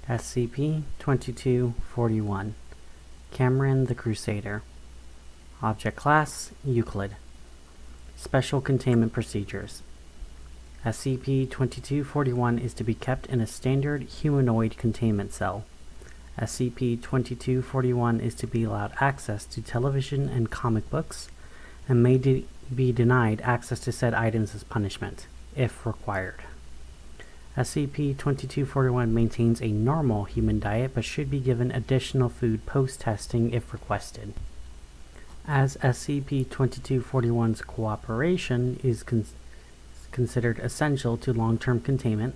SCP-2241 Cameron the Crusader. Object Class Euclid. Special Containment Procedures. SCP-2241 is to be kept in a standard humanoid containment cell. SCP-2241 is to be allowed access to television and comic books, and may be denied access to said items as punishment, if required. SCP-2241 maintains a normal human diet but should be given additional food post-testing if requested. As SCP-2241's cooperation is considered essential to long-term containment,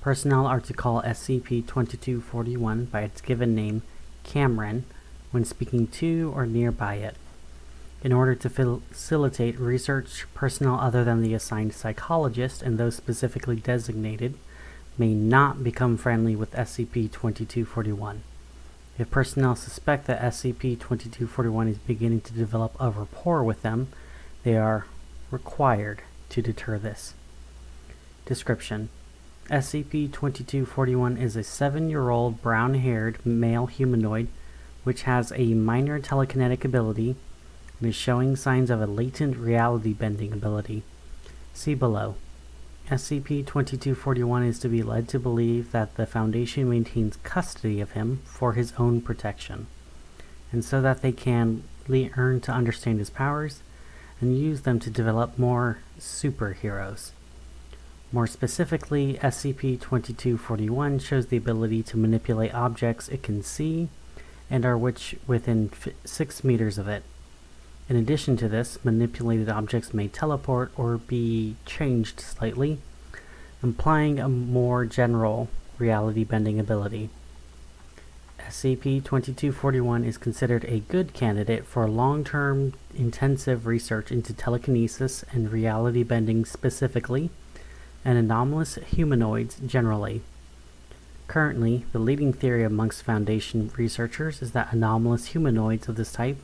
personnel are to call SCP-2241 by its given name, Cameron, when speaking to or nearby it. In order to facilitate research, personnel other than the assigned psychologist and those specifically designated may not become friendly with SCP-2241. If personnel suspect that SCP-2241 is beginning to develop a rapport with them, they are required to deter this. Description: SCP-2241 is a 7-year-old brown-haired male humanoid which has a minor telekinetic ability and is showing signs of a latent reality-bending ability. See below. SCP-2241 is to be led to believe that the Foundation maintains custody of him for his own protection, and so that they can learn to understand his powers and use them to develop more superheroes. More specifically, SCP-2241 shows the ability to manipulate objects it can see and are within 6 meters of it. In addition to this, manipulated objects may teleport or be changed slightly, implying a more general reality-bending ability. SCP-2241 is considered a good candidate for long-term intensive research into telekinesis and reality-bending specifically, and anomalous humanoids generally. Currently, the leading theory amongst Foundation researchers is that anomalous humanoids of this type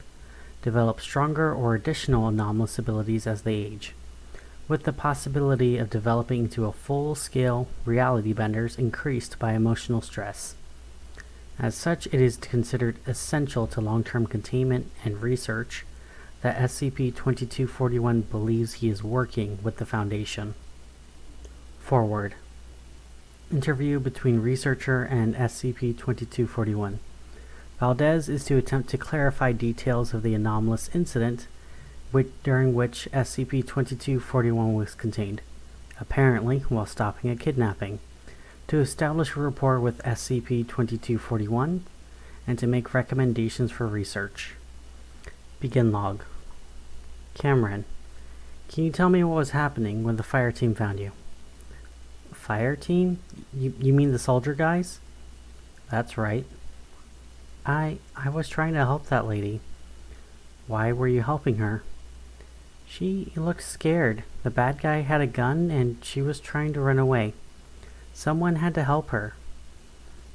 develop stronger or additional anomalous abilities as they age, with the possibility of developing into a full-scale reality benders increased by emotional stress. As such, it is considered essential to long-term containment and research that SCP-2241 believes he is working with the Foundation. Forward. Interview between researcher and SCP-2241. Valdez is to attempt to clarify details of the anomalous incident during which SCP-2241 was contained, apparently while stopping a kidnapping, to establish a rapport with SCP-2241, and to make recommendations for research. Begin log. Cameron, can you tell me what was happening when the fire team found you? Fire team? You mean the soldier guys? That's right. I was trying to help that lady. Why were you helping her? She looked scared. The bad guy had a gun and she was trying to run away. Someone had to help her.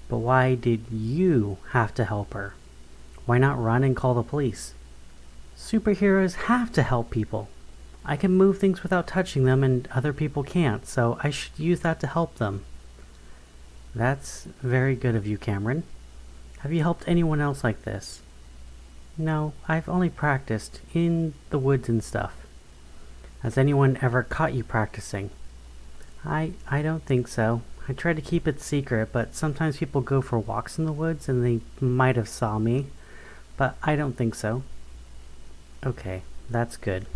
But why did you have to help her? Why not run and call the police? Superheroes have to help people. I can move things without touching them and other people can't, so I should use that to help them. That's very good of you, Cameron. Have you helped anyone else like this? No, I've only practiced in the woods and stuff. Has anyone ever caught you practicing? I don't think so. I try to keep it secret, but sometimes people go for walks in the woods and they might have saw me, but I don't think so. Okay, that's good.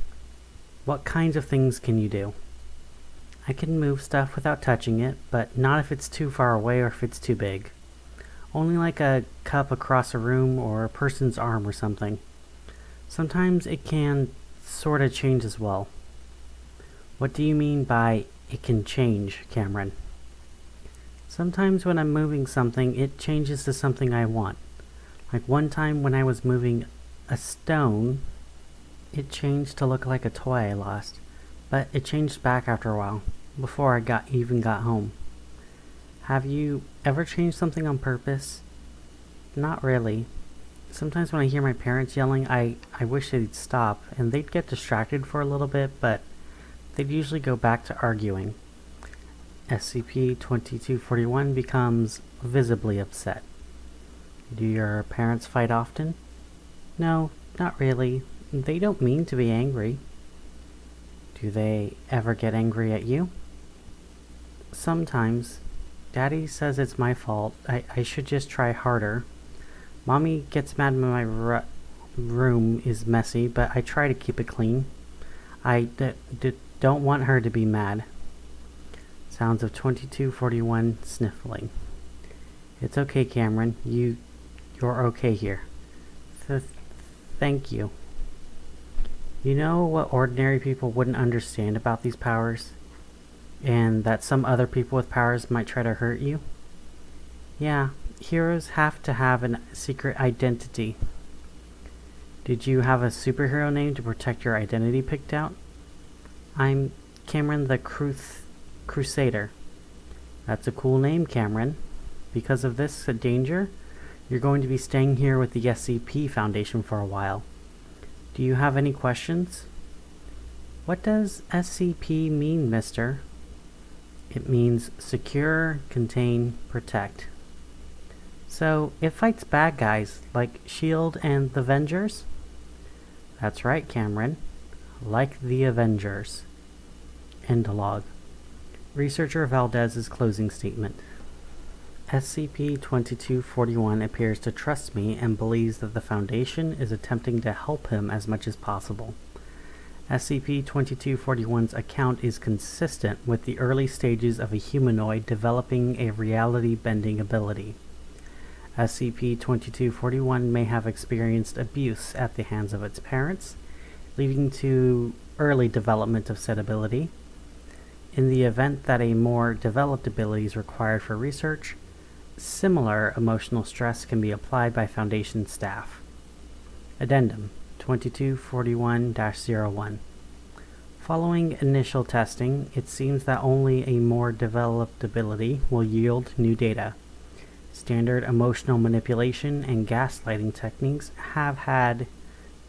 What kinds of things can you do? I can move stuff without touching it, but not if it's too far away or if it's too big. Only like a cup across a room or a person's arm or something. Sometimes it can sort of change as well. What do you mean by it can change, Cameron? Sometimes when I'm moving something, it changes to something I want. Like one time when I was moving a stone, it changed to look like a toy I lost, but it changed back after a while, before I even got home. Have you ever changed something on purpose? Not really. Sometimes when I hear my parents yelling, I wish they'd stop, and they'd get distracted for a little bit, but they'd usually go back to arguing. SCP-2241 becomes visibly upset. Do your parents fight often? No, not really. They don't mean to be angry. Do they ever get angry at you? Sometimes. Daddy says it's my fault. I should just try harder. Mommy gets mad when my room is messy, but I try to keep it clean. I don't want her to be mad. Sounds of 2241 sniffling. It's okay, Cameron. You're okay here. Thank you. You know what ordinary people wouldn't understand about these powers? And that some other people with powers might try to hurt you? Yeah, heroes have to have a secret identity. Did you have a superhero name to protect your identity picked out? I'm Cameron the Crusader. That's a cool name, Cameron. Because of this danger, you're going to be staying here with the SCP Foundation for a while. Do you have any questions? What does SCP mean, mister? It means secure, contain, protect. So, it fights bad guys like S.H.I.E.L.D. and the Avengers? That's right, Cameron. Like the Avengers. End log. Researcher Valdez's closing statement. SCP-2241 appears to trust me and believes that the Foundation is attempting to help him as much as possible. SCP-2241's account is consistent with the early stages of a humanoid developing a reality-bending ability. SCP-2241 may have experienced abuse at the hands of its parents, leading to early development of said ability. In the event that a more developed ability is required for research, similar emotional stress can be applied by Foundation staff. Addendum 2241-01. Following initial testing, it seems that only a more developed ability will yield new data. Standard emotional manipulation and gaslighting techniques have had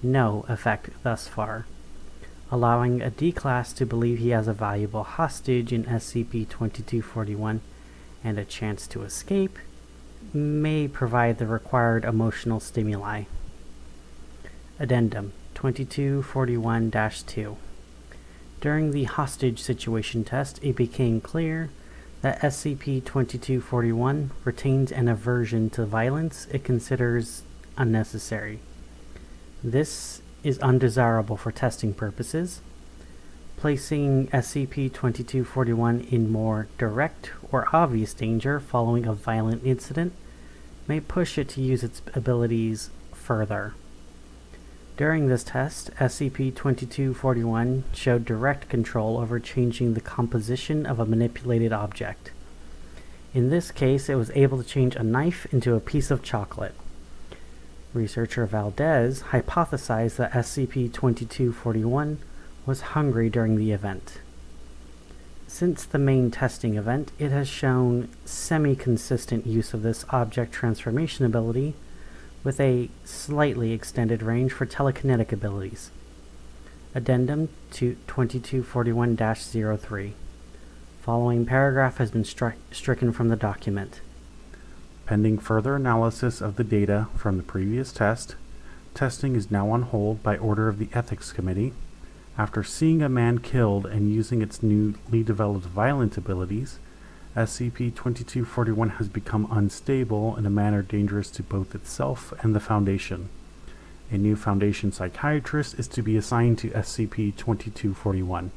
no effect thus far. Allowing a D-Class to believe he has a valuable hostage in SCP-2241 and a chance to escape may provide the required emotional stimuli. Addendum 2241-2. During the hostage situation test, it became clear that SCP-2241 retains an aversion to violence it considers unnecessary. This is undesirable for testing purposes. Placing SCP-2241 in more direct or obvious danger following a violent incident may push it to use its abilities further. During this test, SCP-2241 showed direct control over changing the composition of a manipulated object. In this case, it was able to change a knife into a piece of chocolate. Researcher Valdez hypothesized that SCP-2241 was hungry during the event. Since the main testing event, it has shown semi-consistent use of this object transformation ability with a slightly extended range for telekinetic abilities. Addendum to 2241-03. Following paragraph has been stricken from the document. Pending further analysis of the data from the previous test, testing is now on hold by order of the Ethics Committee. After seeing a man killed and using its newly developed violent abilities, SCP-2241 has become unstable in a manner dangerous to both itself and the Foundation. A new Foundation psychiatrist is to be assigned to SCP-2241.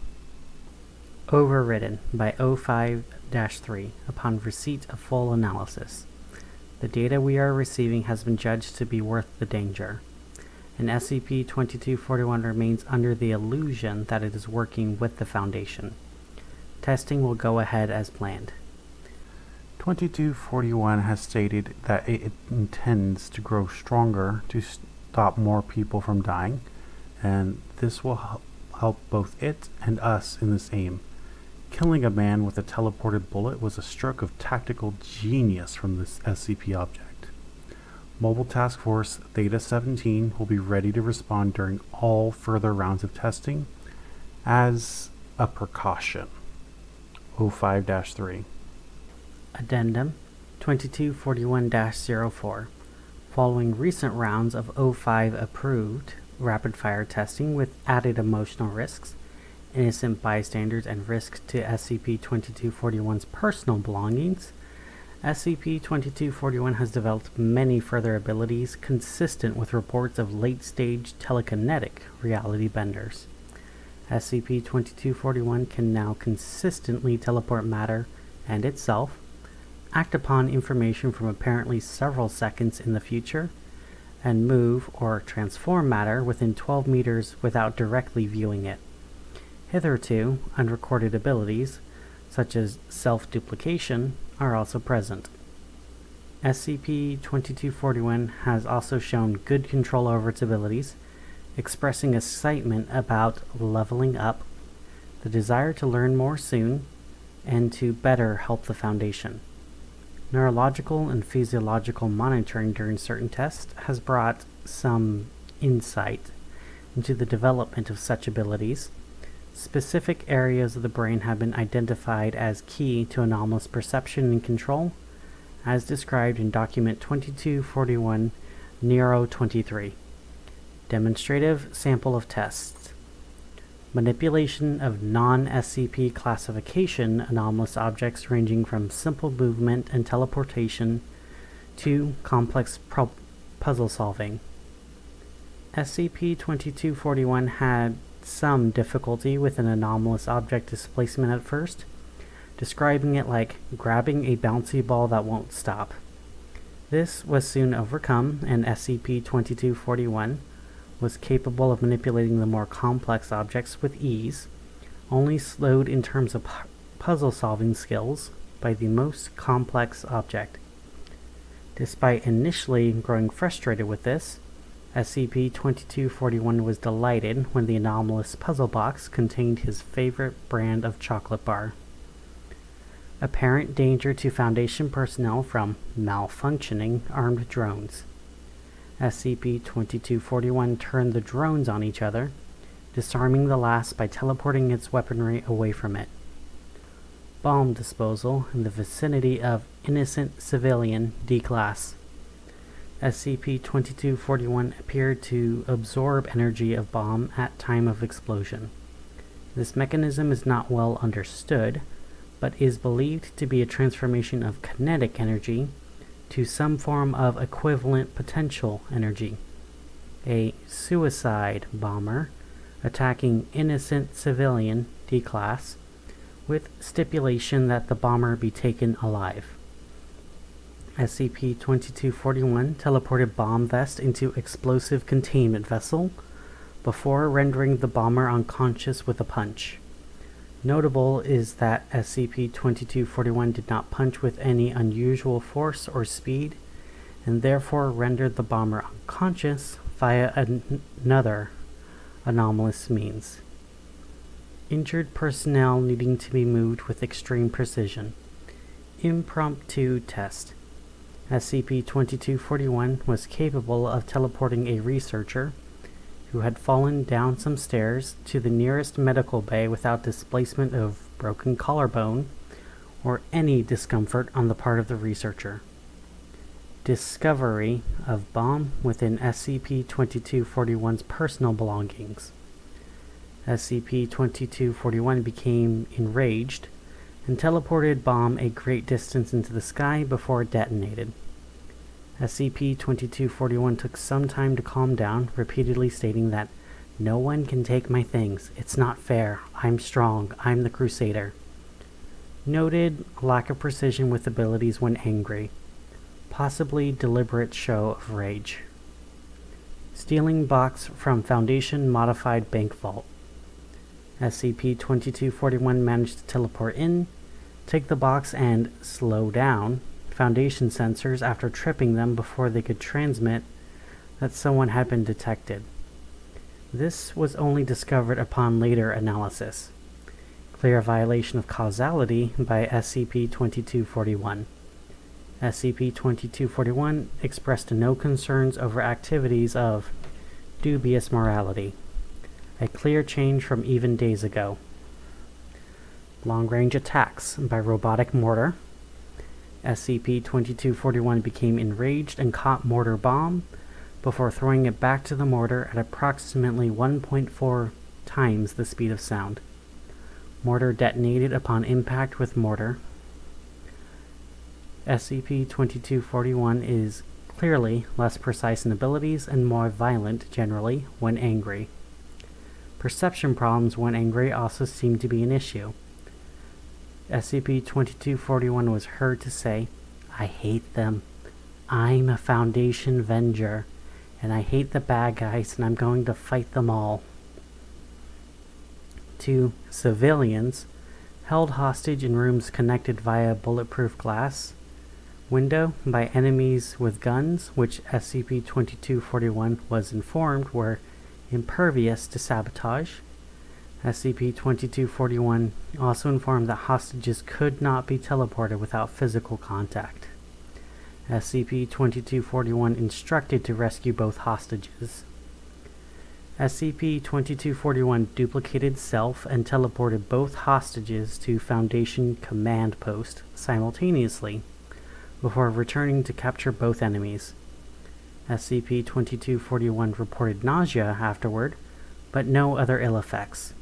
Overridden by 05-3 upon receipt of full analysis. The data we are receiving has been judged to be worth the danger, and SCP-2241 remains under the illusion that it is working with the Foundation. Testing will go ahead as planned. 2241 has stated that it intends to grow stronger to stop more people from dying, and this will help both it and us in this aim. Killing a man with a teleported bullet was a stroke of tactical genius from this SCP object. Mobile Task Force Theta-17 will be ready to respond during all further rounds of testing as a precaution. 05-3. Addendum 2241-04. Following recent rounds of O5 approved rapid-fire testing with added emotional risks, innocent bystanders, and risks to SCP-2241's personal belongings, SCP-2241 has developed many further abilities consistent with reports of late-stage telekinetic reality benders. SCP-2241 can now consistently teleport matter and itself, act upon information from apparently several seconds in the future, and move or transform matter within 12 meters without directly viewing it. Hitherto, unrecorded abilities, such as self-duplication, are also present. SCP-2241 has also shown good control over its abilities, expressing excitement about leveling up, the desire to learn more soon, and to better help the Foundation. Neurological and physiological monitoring during certain tests has brought some insight into the development of such abilities. Specific areas of the brain have been identified as key to anomalous perception and control, as described in Document 2241 Nero 23. Demonstrative sample of tests. Manipulation of non-SCP classification anomalous objects ranging from simple movement and teleportation to complex puzzle solving. SCP-2241 had some difficulty with an anomalous object displacement at first, describing it like grabbing a bouncy ball that won't stop. This was soon overcome, and SCP-2241 was capable of manipulating the more complex objects with ease, only slowed in terms of puzzle-solving skills by the most complex object. Despite initially growing frustrated with this, SCP-2241 was delighted when the anomalous puzzle box contained his favorite brand of chocolate bar. Apparent danger to Foundation personnel from malfunctioning armed drones. SCP-2241 turned the drones on each other, disarming the last by teleporting its weaponry away from it. Bomb disposal in the vicinity of innocent civilian D-Class. SCP-2241 appeared to absorb energy of bomb at time of explosion. This mechanism is not well understood, but is believed to be a transformation of kinetic energy to some form of equivalent potential energy. A suicide bomber attacking innocent civilian D-Class with stipulation that the bomber be taken alive. SCP-2241 teleported bomb vest into explosive containment vessel before rendering the bomber unconscious with a punch. Notable is that SCP-2241 did not punch with any unusual force or speed, and therefore rendered the bomber unconscious via another anomalous means. Injured personnel needing to be moved with extreme precision. Impromptu test. SCP-2241 was capable of teleporting a researcher who had fallen down some stairs to the nearest medical bay without displacement of broken collarbone or any discomfort on the part of the researcher. Discovery of bomb within SCP-2241's personal belongings. SCP-2241 became enraged and teleported bomb a great distance into the sky before it detonated. SCP-2241 took some time to calm down, repeatedly stating that "No one can take my things. It's not fair. I'm strong. I'm the Crusader." Noted lack of precision with abilities when angry. Possibly deliberate show of rage. Stealing box from Foundation Modified Bank Vault. SCP-2241 managed to teleport in, take the box, and slow down Foundation sensors after tripping them before they could transmit that someone had been detected. This was only discovered upon later analysis. Clear violation of causality by SCP-2241. SCP-2241 expressed no concerns over activities of dubious morality. A clear change from even days ago. Long-range attacks by robotic mortar. SCP-2241 became enraged and caught mortar bomb before throwing it back to the mortar at approximately 1.4 times the speed of sound. Mortar detonated upon impact with mortar. SCP-2241 is clearly less precise in abilities and more violent generally when angry. Perception problems when angry also seem to be an issue. SCP-2241 was heard to say, "I hate them. I'm a Foundation Venger, and I hate the bad guys, and I'm going to fight them all." 2. Civilians held hostage in rooms connected via bulletproof glass window by enemies with guns, which SCP-2241 was informed were impervious to sabotage. SCP-2241 also informed that hostages could not be teleported without physical contact. SCP-2241 instructed to rescue both hostages. SCP-2241 duplicated self and teleported both hostages to Foundation Command Post simultaneously before returning to capture both enemies. SCP-2241 reported nausea afterward, but no other ill effects.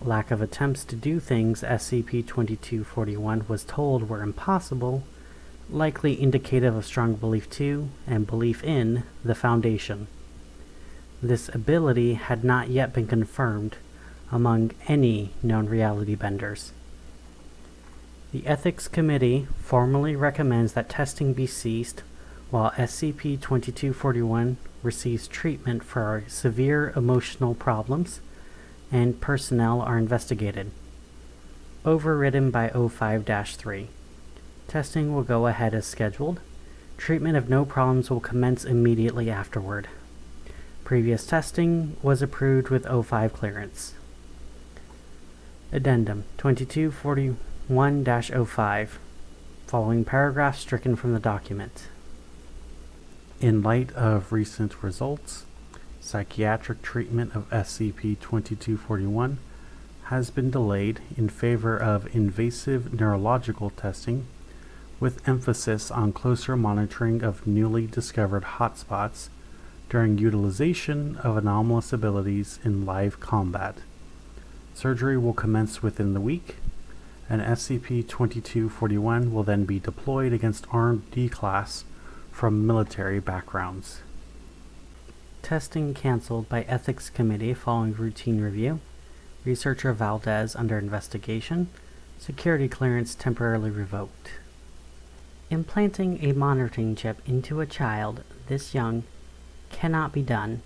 Lack of attempts to do things SCP-2241 was told were impossible, likely indicative of strong belief to and belief in the Foundation. This ability had not yet been confirmed among any known reality benders. The Ethics Committee formally recommends that testing be ceased while SCP-2241 receives treatment for severe emotional problems and personnel are investigated. Overridden by O5-3. Testing will go ahead as scheduled. Treatment of no problems will commence immediately afterward. Previous testing was approved with O5 clearance. Addendum 2241-05. Following paragraph stricken from the document. In light of recent results, psychiatric treatment of SCP-2241 has been delayed in favor of invasive neurological testing, with emphasis on closer monitoring of newly discovered hotspots during utilization of anomalous abilities in live combat. Surgery will commence within the week, and SCP-2241 will then be deployed against armed D-Class from military backgrounds. Testing cancelled by Ethics Committee following routine review. Researcher Valdez under investigation. Security clearance temporarily revoked. Implanting a monitoring chip into a child this young cannot be done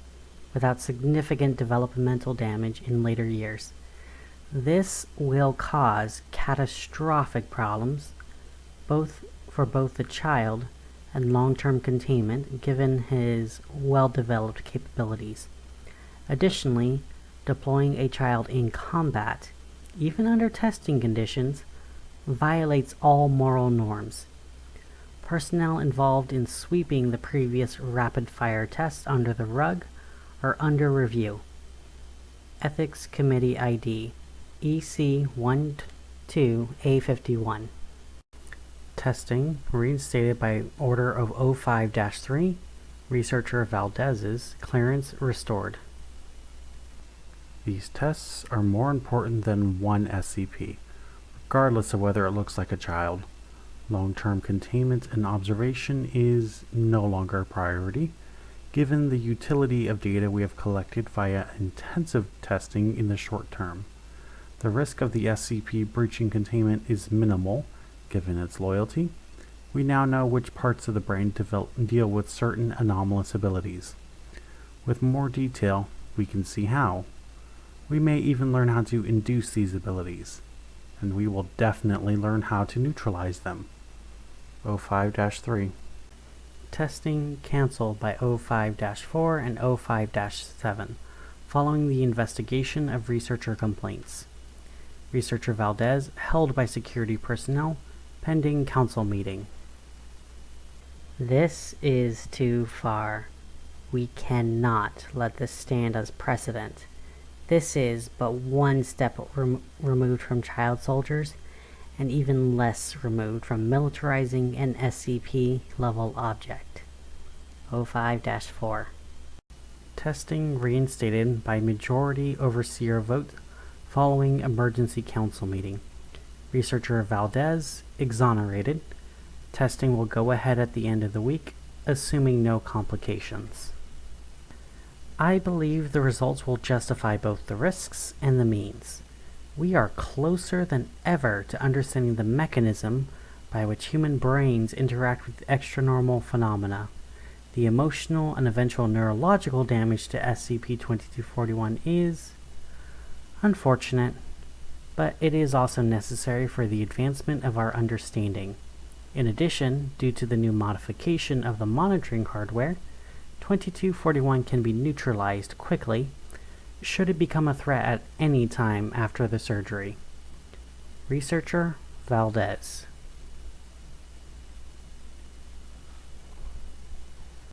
without significant developmental damage in later years. This will cause catastrophic problems for both the child and long-term containment given his well-developed capabilities. Additionally, deploying a child in combat, even under testing conditions, violates all moral norms. Personnel involved in sweeping the previous rapid-fire tests under the rug are under review. Ethics Committee ID EC-12A51. Testing reinstated by order of O5-3. Researcher Valdez's clearance restored. These tests are more important than one SCP, regardless of whether it looks like a child. Long-term containment and observation is no longer a priority, given the utility of data we have collected via intensive testing in the short term. The risk of the SCP breaching containment is minimal, given its loyalty. We now know which parts of the brain deal with certain anomalous abilities. With more detail, we can see how. We may even learn how to induce these abilities, and we will definitely learn how to neutralize them. O5-3. Testing cancelled by O5-4 and O5-7, following the investigation of researcher complaints. Researcher Valdez held by security personnel, pending council meeting. This is too far. We cannot let this stand as precedent. This is but one step removed from child soldiers, and even less removed from militarizing an SCP level object. 05-4. Testing reinstated by majority overseer vote following emergency council meeting. Researcher Valdez exonerated. Testing will go ahead at the end of the week, assuming no complications. I believe the results will justify both the risks and the means. We are closer than ever to understanding the mechanism by which human brains interact with extranormal phenomena. The emotional and eventual neurological damage to SCP-2241 is unfortunate, but it is also necessary for the advancement of our understanding. In addition, due to the new modification of the monitoring hardware, 2241 can be neutralized quickly should it become a threat at any time after the surgery. Researcher Valdez.